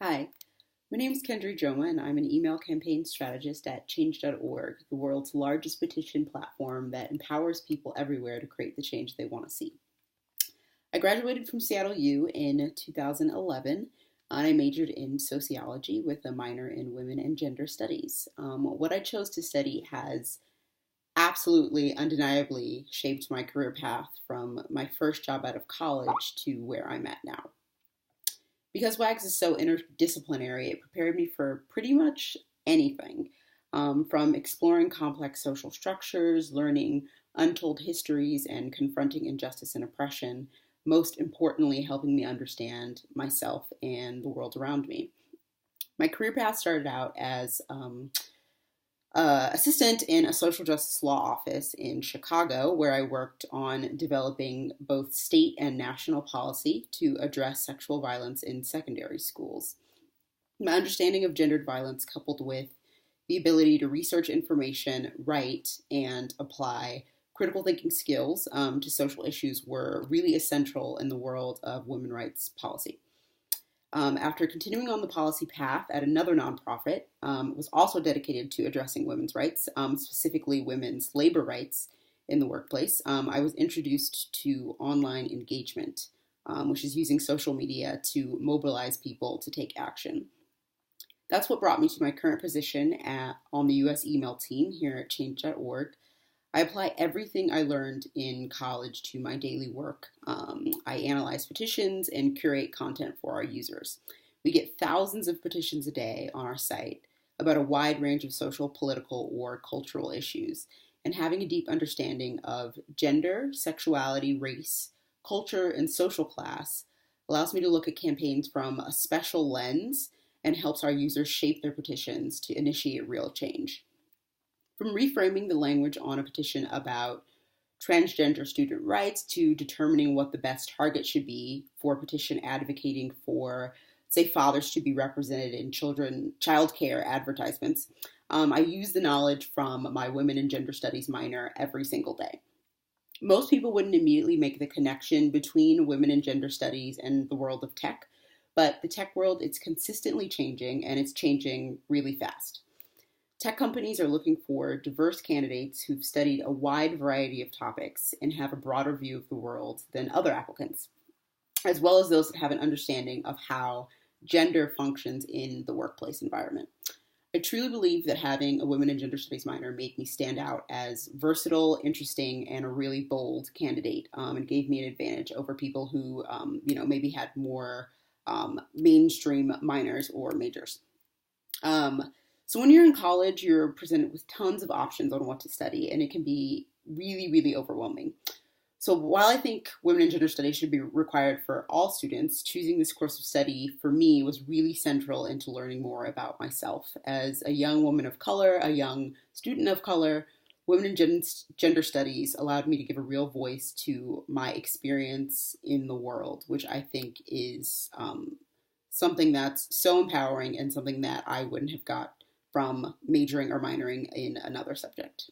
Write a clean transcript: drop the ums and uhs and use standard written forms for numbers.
Hi, my name is Kendra Joma, and I'm an email campaign strategist at change.org, the world's largest petition platform that empowers people everywhere to create the change they want to see. I graduated from Seattle U in 2011, and I majored in sociology with a minor in women and gender studies. What I chose to study has absolutely, undeniably shaped my career path from my first job out of college to where I'm at now. Because WAGS is so interdisciplinary, it prepared me for pretty much anything, from exploring complex social structures, learning untold histories, and confronting injustice and oppression, most importantly, helping me understand myself and the world around me. My career path started out as assistant in a social justice law office in Chicago, where I worked on developing both state and national policy to address sexual violence in secondary schools. My understanding of gendered violence, coupled with the ability to research information, write, and apply critical thinking skills to social issues, were really essential in the world of women's rights policy. After continuing on the policy path at another nonprofit, was also dedicated to addressing women's rights, specifically women's labor rights in the workplace. I was introduced to online engagement, which is using social media to mobilize people to take action. That's what brought me to my current position on the U.S. email team here at change.org. I apply everything I learned in college to my daily work. I analyze petitions and curate content for our users. We get thousands of petitions a day on our site about a wide range of social, political, or cultural issues. And having a deep understanding of gender, sexuality, race, culture, and social class allows me to look at campaigns from a special lens and helps our users shape their petitions to initiate real change. From reframing the language on a petition about transgender student rights to determining what the best target should be for a petition advocating for, say, fathers to be represented in child care advertisements, I use the knowledge from my women and gender studies minor every single day. Most people wouldn't immediately make the connection between women and gender studies and the world of tech, but the tech world is consistently changing, and it's changing really fast. Tech companies are looking for diverse candidates who've studied a wide variety of topics and have a broader view of the world than other applicants, as well as those that have an understanding of how gender functions in the workplace environment. I truly believe that having a women and gender studies minor made me stand out as versatile, interesting, and a really bold candidate, and gave me an advantage over people who, maybe had more mainstream minors or majors. So when you're in college, you're presented with tons of options on what to study, and it can be really, really overwhelming. So while I think women and gender studies should be required for all students, choosing this course of study for me was really central into learning more about myself. As a young woman of color, a young student of color, women and gender studies allowed me to give a real voice to my experience in the world, which I think is something that's so empowering and something that I wouldn't have got from majoring or minoring in another subject.